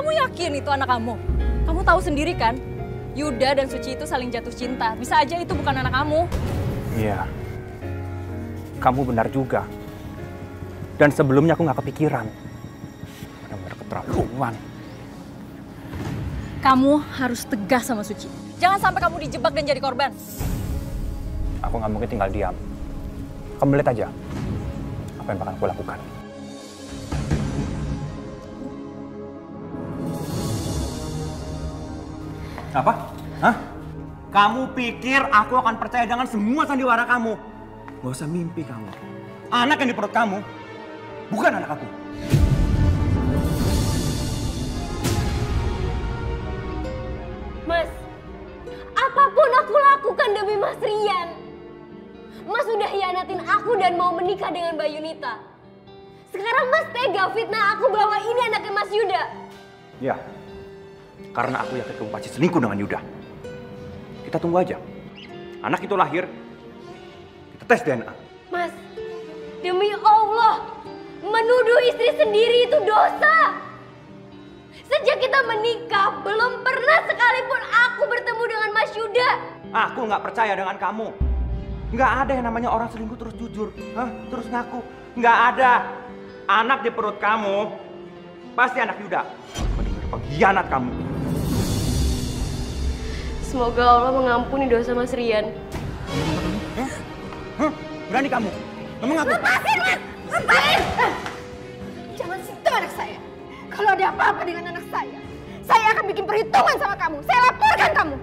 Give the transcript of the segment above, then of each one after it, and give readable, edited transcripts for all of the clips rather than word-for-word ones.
Kamu yakin itu anak kamu? Kamu tahu sendiri kan, Yuda dan Suci itu saling jatuh cinta. Bisa aja itu bukan anak kamu. Iya, kamu benar juga. Dan sebelumnya aku nggak kepikiran. Benar-benar keterlaluan. Kamu harus tegas sama Suci. Jangan sampai kamu dijebak dan jadi korban. Aku nggak mungkin tinggal diam. Kamu lihat aja apa yang bakal aku lakukan. Apa? Hah? Kamu pikir aku akan percaya dengan semua sandiwara kamu? Gak usah mimpi kamu. Anak yang di perut kamu bukan anak aku. Mas, apapun aku lakukan demi Mas Rian. Mas udah hianatin aku dan mau menikah dengan Mbak Yunita. Sekarang Mas tega fitnah aku bahwa ini anaknya Mas Yuda. Ya, karena aku yakin kamu pasti selingkuh dengan Yuda. Kita tunggu aja. Anak itu lahir, kita tes DNA. Mas, demi Allah, menuduh istri sendiri itu dosa. Sejak kita menikah, belum pernah sekalipun aku bertemu dengan Mas Yuda. Aku nggak percaya dengan kamu. Nggak ada yang namanya orang selingkuh terus jujur. Hah? Terus ngaku. Nggak ada. Anak di perut kamu pasti anak Yuda. Benar-benar pengkhianat kamu. Semoga Allah mengampuni dosa Mas Rian. Berani kamu? Kamu ngaku? Lepasin, Mas! Lepasin! Jangan sentuh anak saya. Kalau ada apa-apa dengan anak saya akan bikin perhitungan sama kamu. Saya laporkan kamu.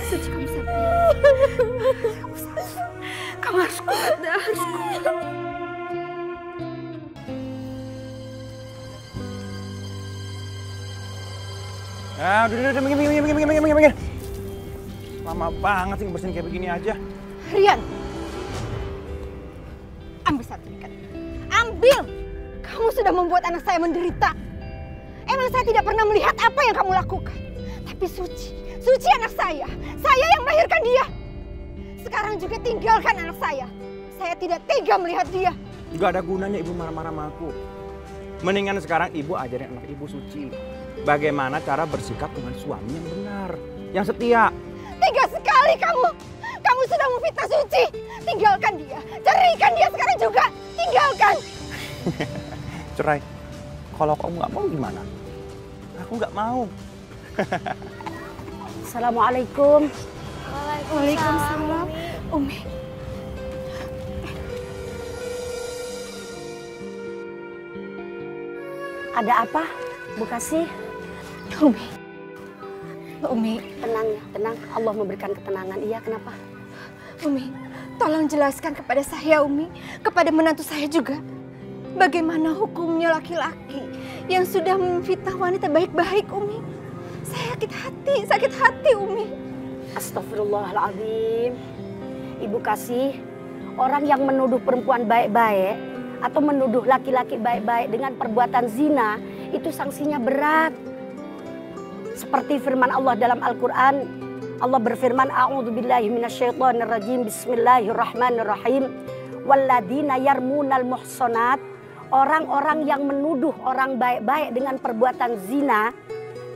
Suci, kamu sabar. Kamu harus kuat, harus kuat. Udah, minggir. Lama banget sih bersihin kayak begini aja. Rian, ambil sertifikat. Ambil! Kamu sudah membuat anak saya menderita. Emang saya tidak pernah melihat apa yang kamu lakukan. Tapi Suci anak saya yang melahirkan dia. Sekarang juga tinggalkan anak saya. Saya tidak tega melihat dia. Gak ada gunanya ibu marah-marah sama aku. Mendingan sekarang ibu ajarin anak ibu Suci bagaimana cara bersikap dengan suami yang benar, yang setia. Tega sekali kamu. Kamu sudah memfitnah Suci. Tinggalkan dia. Ceraikan dia sekarang juga. Tinggalkan. Cerai. Kalau kamu nggak mau gimana? Aku nggak mau. Assalamualaikum. Waalaikumsalam. Umi. Ada apa, Bu Kasih? Umi. Tenang ya, tenang. Allah memberikan ketenangan. Iya, kenapa? Umi, tolong jelaskan kepada saya, Umi. Kepada menantu saya juga. Bagaimana hukumnya laki-laki yang sudah memfitnah wanita baik-baik, Umi? Saya sakit hati, Umi. Astagfirullahaladzim. Ibu Kasih, orang yang menuduh perempuan baik-baik atau menuduh laki-laki baik-baik dengan perbuatan zina, itu sanksinya berat. Seperti firman Allah dalam Al-Quran, Allah berfirman, A'udzubillahi minasyaitonirrajim, Bismillahirrahmanirrahim. Walladzina yarmunal muhsanat, orang-orang yang menuduh orang baik-baik dengan perbuatan zina,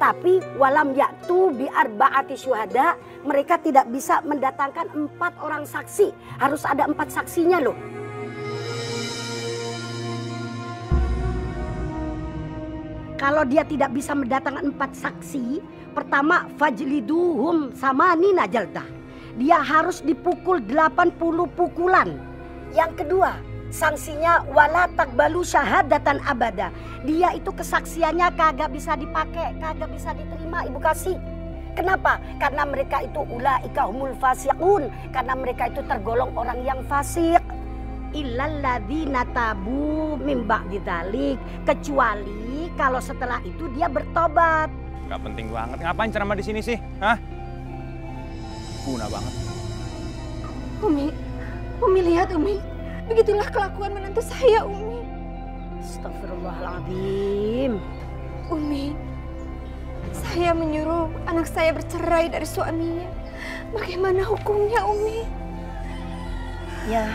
tapi walam ya'tu bi arba'ati syuhada, mereka tidak bisa mendatangkan 4 orang saksi. Harus ada 4 saksinya loh. Kalau dia tidak bisa mendatangkan 4 saksi, pertama fajliduhum samanina jaldah. Dia harus dipukul 80 pukulan. Yang kedua, sanksinya wala takbalu syahadatan abada. Dia itu kesaksiannya kagak bisa dipakai, kagak bisa diterima, Ibu Kasih. Kenapa? Karena mereka itu ulaika humul fasiqun, karena mereka itu tergolong orang yang fasik. Illalladzina tabu mim ba'di dzalik, kecuali kalau setelah itu dia bertobat. Gak penting banget. Ngapain ceramah di sini sih? Hah? Guna banget. Umi lihat, Umi. Begitulah kelakuan menantu saya, Umi. Astagfirullahaladzim. Umi, saya menyuruh anak saya bercerai dari suaminya. Bagaimana hukumnya, Umi? Ya,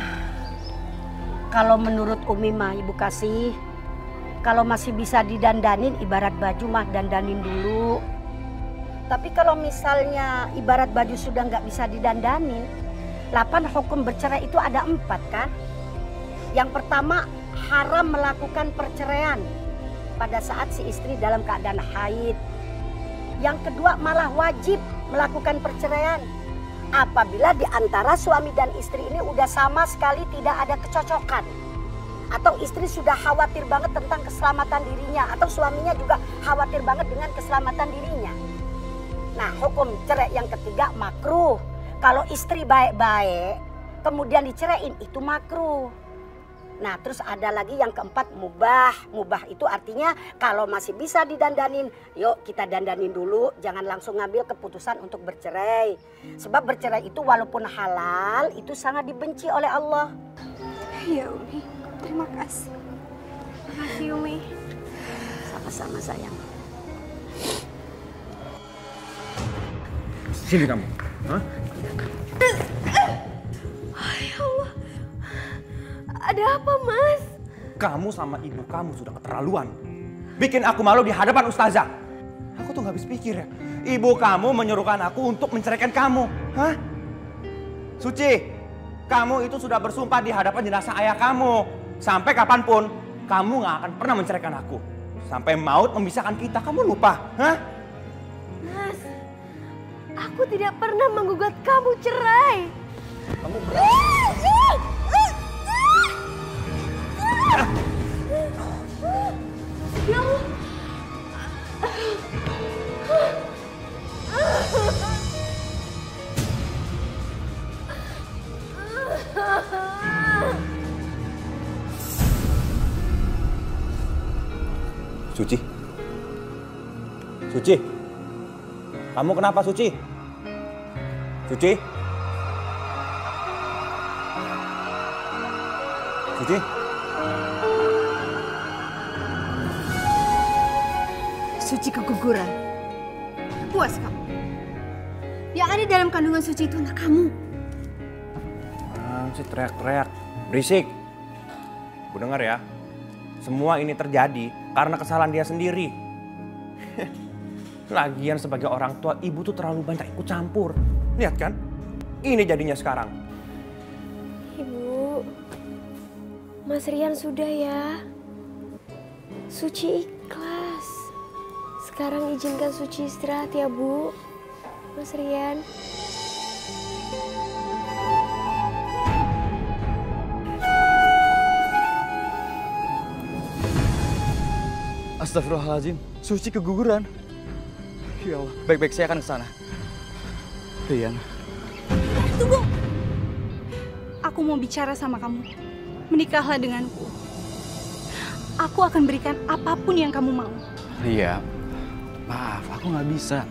Kalau menurut Umi mah Ibu Kasih, kalau masih bisa didandanin ibarat baju mah dandanin dulu. Tapi kalau misalnya ibarat baju sudah nggak bisa didandanin, 8 hukum bercerai itu ada 4 kan? Yang pertama, haram melakukan perceraian pada saat si istri dalam keadaan haid. Yang kedua, malah wajib melakukan perceraian apabila di antara suami dan istri ini udah sama sekali tidak ada kecocokan. Atau istri sudah khawatir banget tentang keselamatan dirinya, atau suaminya juga khawatir banget dengan keselamatan dirinya. Nah, hukum cerai yang ketiga makruh. Kalau istri baik-baik kemudian diceraiin itu makruh. Nah, terus ada lagi yang keempat mubah. Mubah itu artinya kalau masih bisa didandanin, yuk kita dandanin dulu. Jangan langsung ngambil keputusan untuk bercerai. Sebab bercerai itu walaupun halal, itu sangat dibenci oleh Allah. Iya Umi, terima kasih. Terima kasih Umi. Sama-sama sayang. Sini kamu. Hah? Ya Allah. Ada apa Mas? Kamu sama ibu kamu sudah keterlaluan. Bikin aku malu di hadapan ustazah. Aku tuh gak habis pikir ya. Ibu kamu menyuruhkan aku untuk menceraikan kamu. Hah? Suci, kamu itu sudah bersumpah di hadapan jenazah ayah kamu. Sampai kapanpun, kamu gak akan pernah menceraikan aku. Sampai maut memisahkan kita, kamu lupa? Hah? Mas, aku tidak pernah menggugat kamu cerai. Kamu berani? Ya Allah. Suci. Suci. Kamu kenapa, Suci? Suci? Suci? Suci keguguran. Puas kamu. Yang ada dalam kandungan Suci itu anak kamu. Si teriak-teriak. Berisik. Bu dengar ya. Semua ini terjadi karena kesalahan dia sendiri. Lagian sebagai orang tua, ibu tuh terlalu banyak ikut campur. Lihat kan? Ini jadinya sekarang. Ibu, Mas Rian sudah ya. Suci ikhlas. Sekarang izinkan Suci istirahat ya Bu. Mas Rian. Astagfirullahaladzim, Suci keguguran. Ya Allah, baik-baik saya akan ke sana. Rian. Tunggu. Aku mau bicara sama kamu. Menikahlah denganku. Aku akan berikan apapun yang kamu mau. Ria, maaf, aku nggak bisa.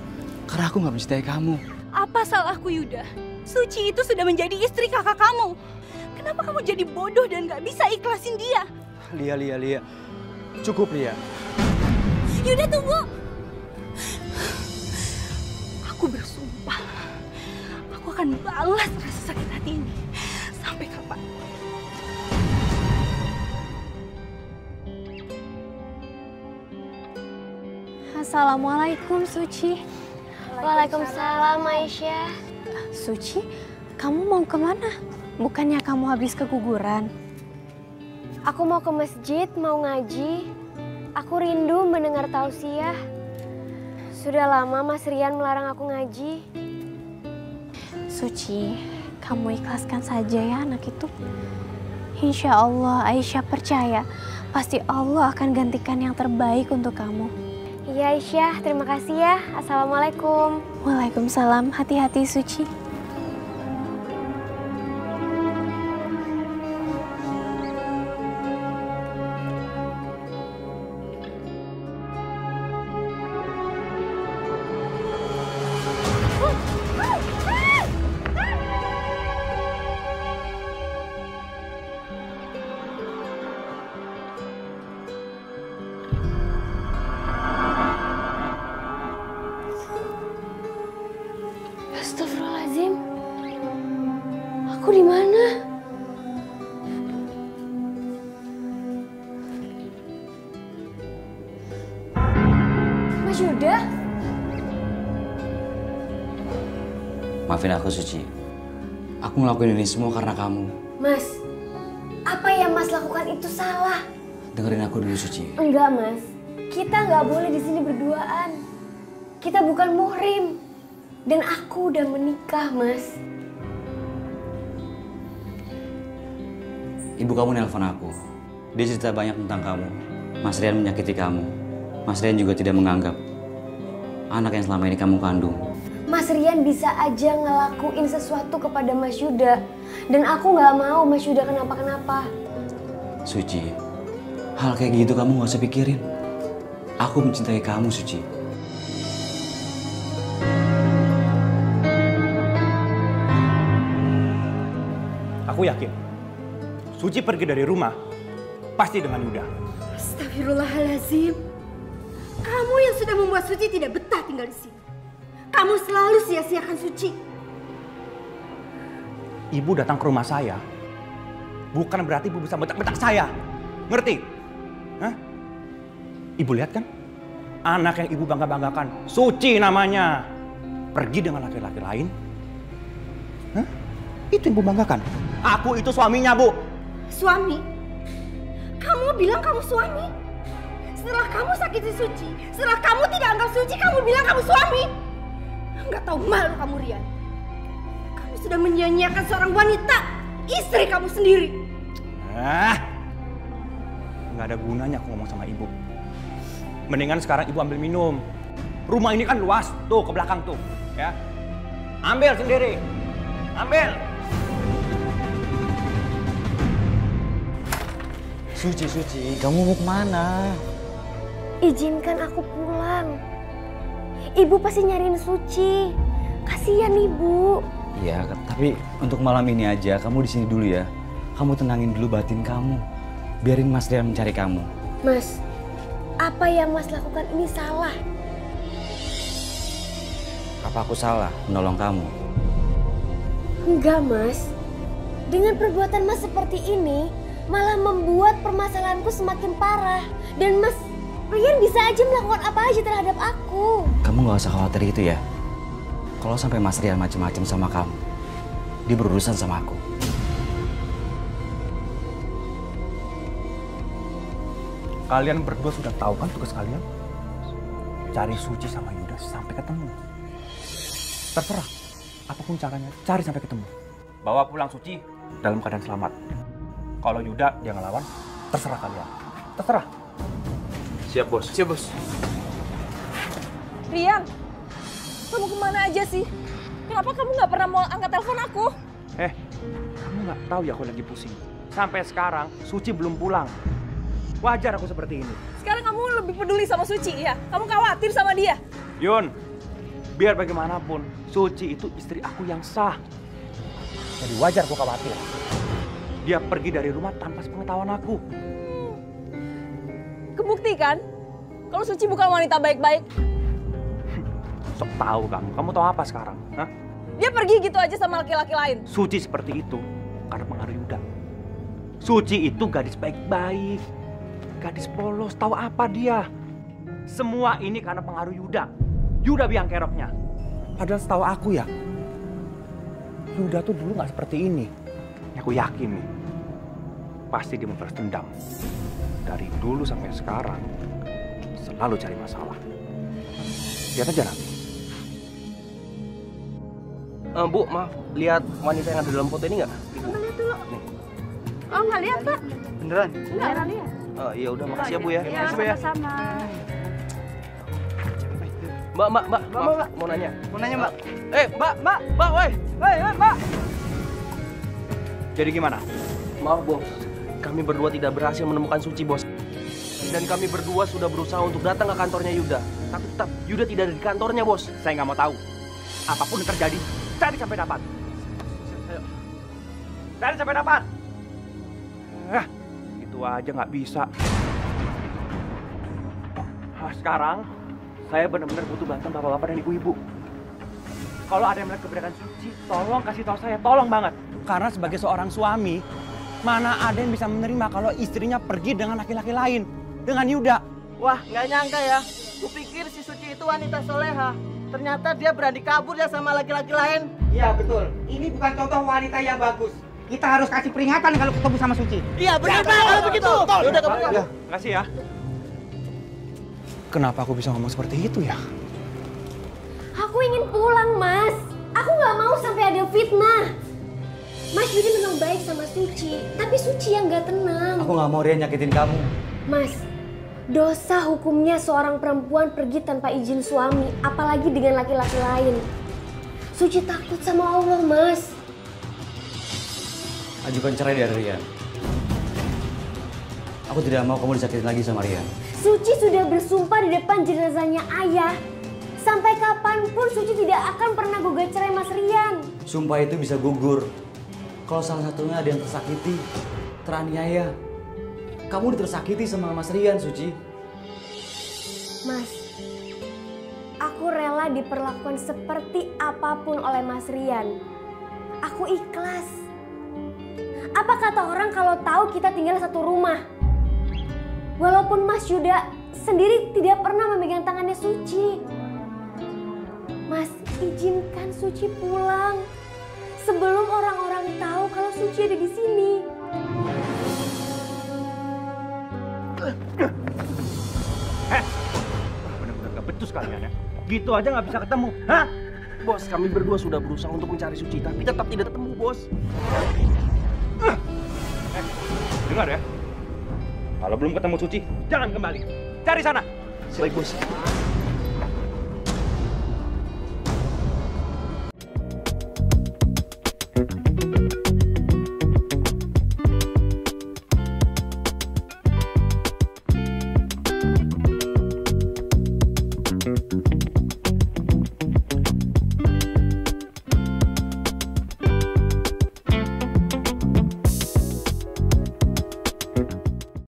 Karena aku nggak mencintai kamu. Apa salahku Yuda? Suci itu sudah menjadi istri kakak kamu. Kenapa kamu jadi bodoh dan gak bisa ikhlasin dia? Lia. Cukup, Lia. Yuda tunggu. Aku bersumpah. Aku akan balas rasa sakit hati ini. Sampai kapan? Assalamualaikum Suci. Waalaikumsalam Aisyah. Suci, kamu mau kemana? Bukannya kamu habis keguguran? Aku mau ke masjid, mau ngaji. Aku rindu mendengar tausiah. Sudah lama Mas Rian melarang aku ngaji. Suci, kamu ikhlaskan saja ya anak itu. Insya Allah Aisyah percaya, pasti Allah akan gantikan yang terbaik untuk kamu. Iya Aisyah, terima kasih ya. Assalamualaikum. Waalaikumsalam, hati-hati Suci. Astagfirullahaladzim. Maafin aku, Suci. Aku ngelakuin ini semua karena kamu. Mas, apa yang Mas lakukan itu salah. Dengerin aku dulu, Suci. Enggak, Mas. Kita nggak boleh di sini berduaan. Kita bukan muhrim. Dan aku udah menikah, Mas. Ibu kamu nelpon aku. Dia cerita banyak tentang kamu. Mas Rian menyakiti kamu. Mas Rian juga tidak menganggap anak yang selama ini kamu kandung. Mas Rian bisa aja ngelakuin sesuatu kepada Mas Yuda. Dan aku nggak mau Mas Yuda kenapa-kenapa. Suci, hal kayak gitu kamu gak usah pikirin. Aku mencintai kamu, Suci. Aku yakin, Suci pergi dari rumah pasti dengan Yuda. Astagfirullahaladzim. Kamu yang sudah membuat Suci tidak betah tinggal di sini. Kamu selalu sia-siakan Suci. Ibu datang ke rumah saya, bukan berarti ibu bisa bentak-bentak saya. Ngerti? Hah? Ibu lihat kan? Anak yang ibu bangga-banggakan, Suci namanya. Pergi dengan laki-laki lain. Hah? Itu yang ibu banggakan. Aku itu suaminya, Bu. Suami? Kamu bilang kamu suami? Setelah kamu sakiti Suci, setelah kamu tidak anggap Suci, kamu bilang kamu suami? Enggak tahu malu kamu, Rian. Kamu sudah menyia-nyiakan seorang wanita, istri kamu sendiri. Nggak ada gunanya aku ngomong sama ibu. Mendingan sekarang ibu ambil minum. Rumah ini kan luas, tuh ke belakang tuh, ya. Ambil sendiri, ambil. Suci, kamu mau kemana? Izinkan aku pulang. Ibu pasti nyariin Suci. Kasihan Ibu. Iya, tapi untuk malam ini aja kamu di sini dulu ya. Kamu tenangin dulu batin kamu. Biarin Mas Rian mencari kamu. Mas, apa yang Mas lakukan ini salah. Apa aku salah menolong kamu? Enggak, Mas. Dengan perbuatan Mas seperti ini, malah membuat permasalahanku semakin parah. Dan Mas Rian bisa aja melakukan apa aja terhadap aku. Kamu gak usah khawatir itu ya. Kalau sampai Mas Rian macem-macem sama kamu, dia berurusan sama aku. Kalian berdua sudah tahu kan tugas kalian? Cari Suci sama Yuda sampai ketemu. Terserah, apapun caranya, cari sampai ketemu. Bawa pulang Suci dalam keadaan selamat. Kalau Yuda dia ngelawan, terserah kalian. Terserah. Siap, Bos. Siap, Bos. Rian, kamu kemana aja sih? Kenapa kamu nggak pernah mau angkat telepon aku? Kamu nggak tahu ya aku lagi pusing. Sampai sekarang Suci belum pulang. Wajar aku seperti ini. Sekarang kamu lebih peduli sama Suci ya? Kamu khawatir sama dia? Yun, biar bagaimanapun, Suci itu istri aku yang sah. Jadi wajar aku khawatir. Dia pergi dari rumah tanpa sepengetahuan aku. Kebukti kan? Kalau Suci bukan wanita baik-baik. Sok tahu kamu. Kamu tahu apa sekarang? Hah? Dia pergi gitu aja sama laki-laki lain. Suci seperti itu karena pengaruh Yuda. Suci itu gadis baik-baik. Gadis polos, tahu apa dia? Semua ini karena pengaruh Yuda. Yuda biang keroknya. Padahal setahu aku ya, Yuda tuh dulu nggak seperti ini. Aku yakin nih, pasti dia membalas dendam. Dari dulu sampai sekarang, selalu cari masalah. Lihat aja nanti. Bu, maaf, lihat wanita yang ada dalam foto ini nggak? Coba lihat dulu. Nih. Oh, nggak lihat, Pak? Beneran? Nggak lihat. Oh, iya udah, makasih ya Bu ya. Ya, sama-sama. Mbak, mau nanya. Mau nanya, Mbak. Mbak, woi. Mbak. Jadi gimana? Maaf, Bos. Kami berdua tidak berhasil menemukan Suci, Bos. Dan kami berdua sudah berusaha untuk datang ke kantornya Yuda. Tapi tetap Yuda tidak ada di kantornya, Bos. Saya nggak mau tahu. Apapun yang terjadi, cari sampai dapat. Ayo. Cari sampai dapat. Itu aja nggak bisa. Sekarang, saya benar-benar butuh bantuan bapak-bapak dan ibu-ibu. Kalau ada yang melihat keberadaan Suci, tolong kasih tahu saya, tolong banget. Karena sebagai seorang suami, mana ada yang bisa menerima kalau istrinya pergi dengan laki-laki lain, dengan Yuda. Wah, nggak nyangka ya. Kupikir si Suci itu wanita soleha. Ternyata dia berani kabur ya sama laki-laki lain. Iya betul. Ini bukan contoh wanita yang bagus. Kita harus kasih peringatan kalau ketemu sama Suci. Iya benar Pak kalau begitu. Ya udah kamu. Ya, makasih ya. Kenapa aku bisa ngomong seperti itu ya? Aku ingin pulang, Mas. Aku nggak mau sampai ada fitnah. Mas Yudi memang baik sama Suci, tapi Suci yang nggak tenang. Aku nggak mau Rian nyakitin kamu. Mas, dosa hukumnya seorang perempuan pergi tanpa izin suami, apalagi dengan laki-laki lain. Suci takut sama Allah, Mas. Ajukan cerai dari Rian. Aku tidak mau kamu disakitin lagi sama Rian. Suci sudah bersumpah di depan jenazahnya ayah. Sampai kapanpun Suci tidak akan pernah gugat cerai Mas Rian. Sumpah itu bisa gugur kalau salah satunya ada yang tersakiti, teraniaya. Kamu tersakiti sama Mas Rian, Suci. Mas, aku rela diperlakukan seperti apapun oleh Mas Rian. Aku ikhlas. Apa kata orang kalau tahu kita tinggal satu rumah? Walaupun Mas Yuda sendiri tidak pernah memegang tangannya Suci. Mas, izinkan Suci pulang sebelum orang-orang tahu kalau Suci ada di sini. Benar-benar gak becus kalian ya. Gitu aja nggak bisa ketemu, hah? Bos, kami berdua sudah berusaha untuk mencari Suci, tapi tetap tidak ketemu, Bos. Dengar ya. Kalau belum ketemu Suci, jangan kembali. Cari sana. Baik, Bos.